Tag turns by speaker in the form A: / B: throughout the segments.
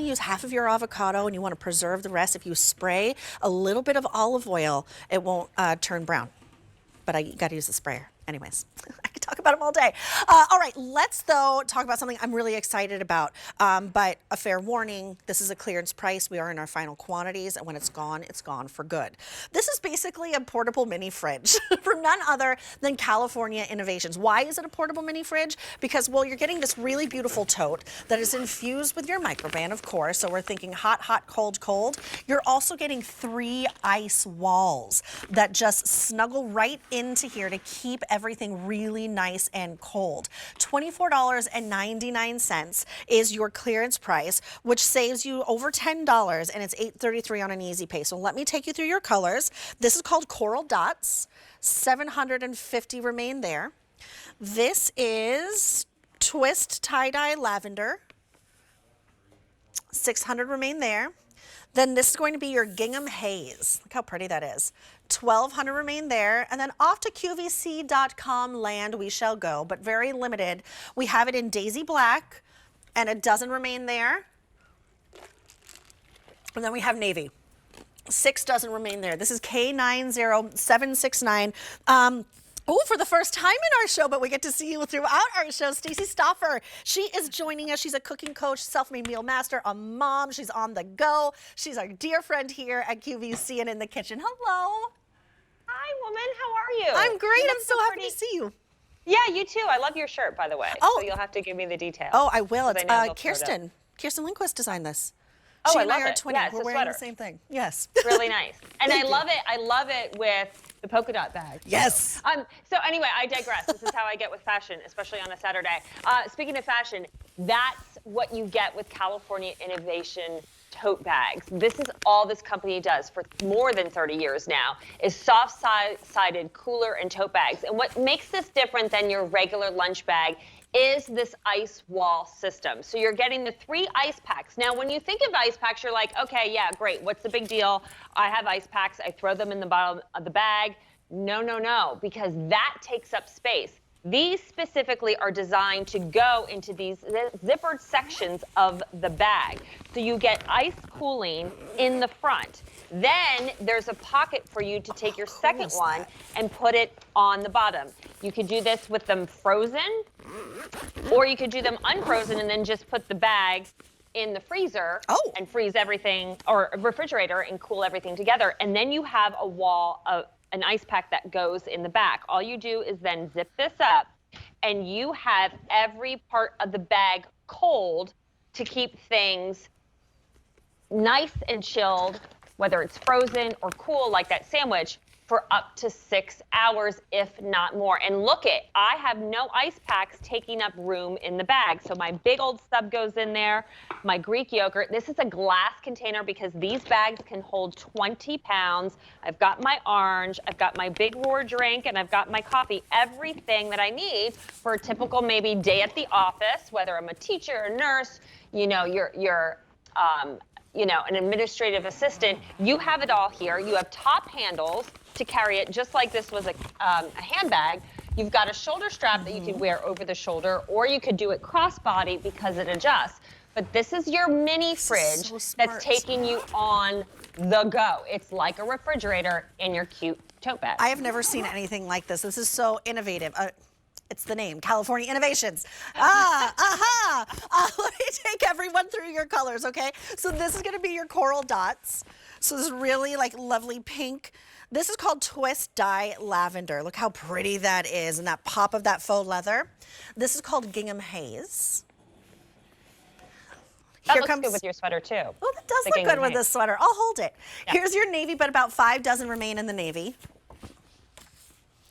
A: only use half of your avocado and you want to preserve the rest, if you spray a little bit of olive oil, it won't turn brown. But I got to use the sprayer. Anyways, I could talk about them all day. All right, let's though talk about something I'm really excited about. But a fair warning, this is a clearance price. We are in our final quantities, and when it's gone for good. This is basically a portable mini fridge from none other than California Innovations. Why is it a portable mini fridge? Because, well, you're getting this really beautiful tote that is infused with your microban, of course. So we're thinking hot, hot, cold, cold. You're also getting 3 ice walls that just snuggle right into here to keep everything really nice and cold. $24.99 is your clearance price, which saves you over $10, and it's $8.33 on an easy pay. So let me take you through your colors. This is called Coral Dots. 750 remain there. This is Twist Tie-Dye Lavender. 600 remain there. Then this is going to be your Gingham Haze. Look how pretty that is. 1,200 remain there. And then off to QVC.com land we shall go, but very limited. We have it in Daisy Black, and a dozen remain there. And then we have Navy. 6 dozen remain there. This is K90769. Oh, for the first time in our show, but we get to see you throughout our show, Stacey Stoffer. She is joining us. She's a cooking coach, self-made meal master, a mom. She's on the go. She's our dear friend here at QVC and in the kitchen. Hello.
B: Hi, woman. How are you?
A: I'm great. I'm so happy to see you.
B: Yeah, you too. I love your shirt, by the way.
A: Oh.
B: So you'll have to give me the details.
A: Oh, I will. It's Kirsten. Kirsten Lindquist designed this.
B: Oh,
A: she
B: I
A: and
B: love
A: I are
B: it.
A: twinning.
B: Yeah, it's
A: We're
B: a
A: wearing
B: sweater.
A: the same thing. Yes.
B: It's really nice. And
A: Thank
B: I
A: you.
B: love it. I love it with the polka dot bag.
A: Yes.
B: So anyway, I digress. This is how I get with fashion, especially on a Saturday. Speaking of fashion, that's what you get with California Innovation tote bags. This is all this company does for more than 30 years now, is soft-sided cooler and tote bags. And what makes this different than your regular lunch bag is this ice wall system. So you're getting the 3 ice packs. Now, when you think of ice packs, you're like, okay, yeah, great. What's the big deal? I have ice packs. I throw them in the bottom of the bag. No, no, no, because that takes up space. These specifically are designed to go into these zippered sections of the bag. So you get ice cooling in the front. Then there's a pocket for you to take your second one and put it on the bottom. You could do this with them frozen, or you could do them unfrozen and then just put the bag in the freezer and freeze everything, or refrigerator, and cool everything together. And then you have a wall of an ice pack that goes in the back. All you do is then zip this up, and you have every part of the bag cold to keep things nice and chilled, whether it's frozen or cool like that sandwich, for up to 6 hours, if not more. And look I have no ice packs taking up room in the bag. So my big old sub goes in there, my Greek yogurt. This is a glass container because these bags can hold 20 pounds. I've got my orange, I've got my big roar drink, and I've got my coffee. Everything that I need for a typical maybe day at the office, whether I'm a teacher, a nurse, you know, an administrative assistant, you have it all here. You have top handles to carry it, just like this was a handbag. You've got a shoulder strap that you can wear over the shoulder, or you could do it crossbody because it adjusts. But this is your mini fridge that's taking you on the go. It's like a refrigerator in your cute tote bag.
A: I have never seen anything like this. This is so innovative. It's the name, California Innovations. Let me take everyone through your colors, okay? So this is gonna be your Coral Dots. So this is really like lovely pink. This is called Twist Dye Lavender. Look how pretty that is, and that pop of that faux leather. This is called Gingham Haze.
B: That looks good with your sweater too.
A: Oh, that does look good with this sweater. I'll hold it. Yeah. Here's your navy, but about 5 dozen remain in the navy.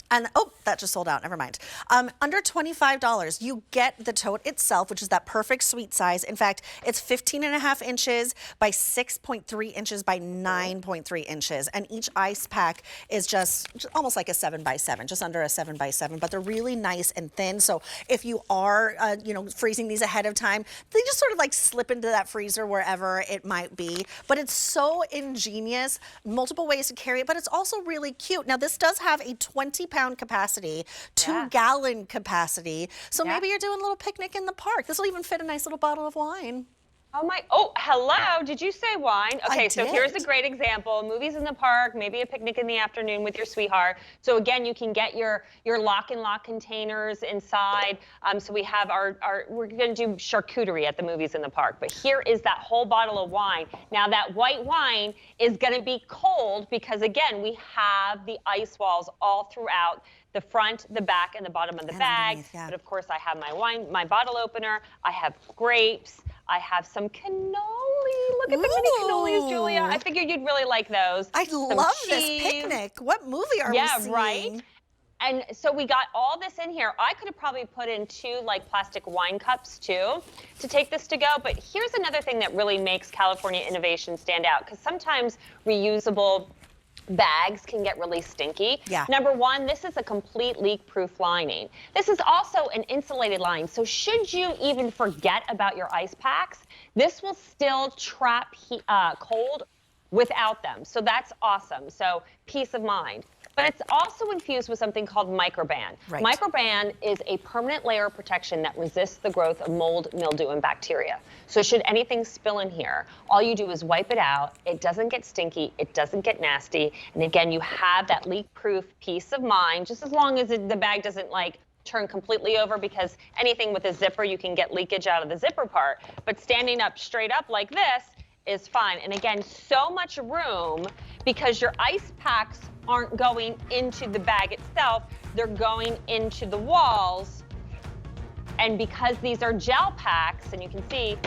A: And, oh, that just sold out, never mind. Under $25, you get the tote itself, which is that perfect sweet size. In fact, it's 15.5 inches by 6.3 inches by 9.3 inches. And each ice pack is just almost like a 7x7, just under a 7x7, but they're really nice and thin. So if you are, freezing these ahead of time, they just sort of like slip into that freezer wherever it might be. But it's so ingenious, multiple ways to carry it, but it's also really cute. Now, this does have a 20-pound capacity, 2-gallon capacity. So maybe you're doing a little picnic in the park. This will even fit a nice little bottle of wine.
B: Oh, hello. Did you say wine? Okay, so here's a
A: did.
B: great example. Movies in the park, maybe a picnic in the afternoon with your sweetheart. So again, you can get your lock and lock containers inside. So we have we're gonna do charcuterie at the movies in the park. But here is that whole bottle of wine. Now that white wine is gonna be cold because again, we have the ice walls all throughout the front, the back, and the bottom of the bag.
A: Yeah.
B: But of course, I have my wine, my bottle opener. I have grapes. I have some cannoli. Look at the mini cannolis, Julia. I figured you'd really like those.
A: I love this
B: cheese.
A: picnic. What movie are we seeing?
B: Yeah, right. And so we got all this in here. I could have probably put in 2 like plastic wine cups too to take this to go. But here's another thing that really makes California Innovation stand out, because sometimes reusable bags can get really stinky.
A: Yeah.
B: Number one, this is a complete leak-proof lining. This is also an insulated line, so should you even forget about your ice packs, this will still trap cold without them. So that's awesome. So peace of mind. But it's also infused with something called microban.
A: Right.
B: Microban is a permanent layer of protection that resists the growth of mold, mildew, and bacteria. So should anything spill in here, all you do is wipe it out. It doesn't get stinky. It doesn't get nasty. And again, you have that leak-proof peace of mind, just as long as the bag doesn't like turn completely over, because anything with a zipper, you can get leakage out of the zipper part. But standing up straight up like this is fine. And again, so much room because your ice packs aren't going into the bag itself, they're going into the walls. And because these are gel packs, and you can see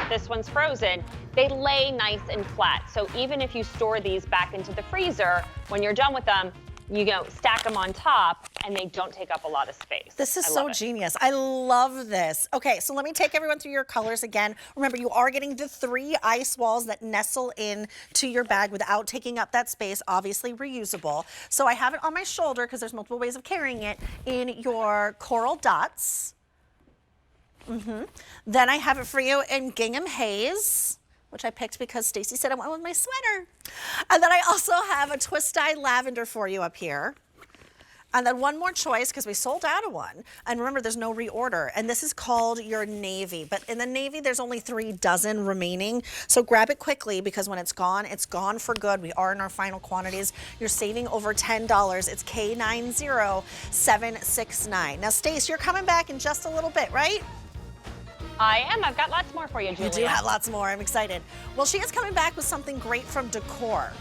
B: this one's frozen, they lay nice and flat. So even if you store these back into the freezer, when you're done with them, you stack them on top and they don't take up a lot of space.
A: This is so genius. I love this. Okay, so let me take everyone through your colors again. Remember, you are getting the 3 ice walls that nestle in to your bag without taking up that space, obviously reusable. So I have it on my shoulder because there's multiple ways of carrying it in your coral dots. Then I have it for you in gingham haze, which I picked because Stacy said I went with my sweater. And then I also have a twist dye lavender for you up here. And then one more choice, because we sold out of one. And remember, there's no reorder. And this is called your navy. But in the navy, there's only 3 dozen remaining. So grab it quickly, because when it's gone for good. We are in our final quantities. You're saving over $10. It's K90769. Now, Stace, you're coming back in just a little bit, right?
B: I am. I've got lots more for you, Julia.
A: You do have lots more. I'm excited. Well, she is coming back with something great from Decor.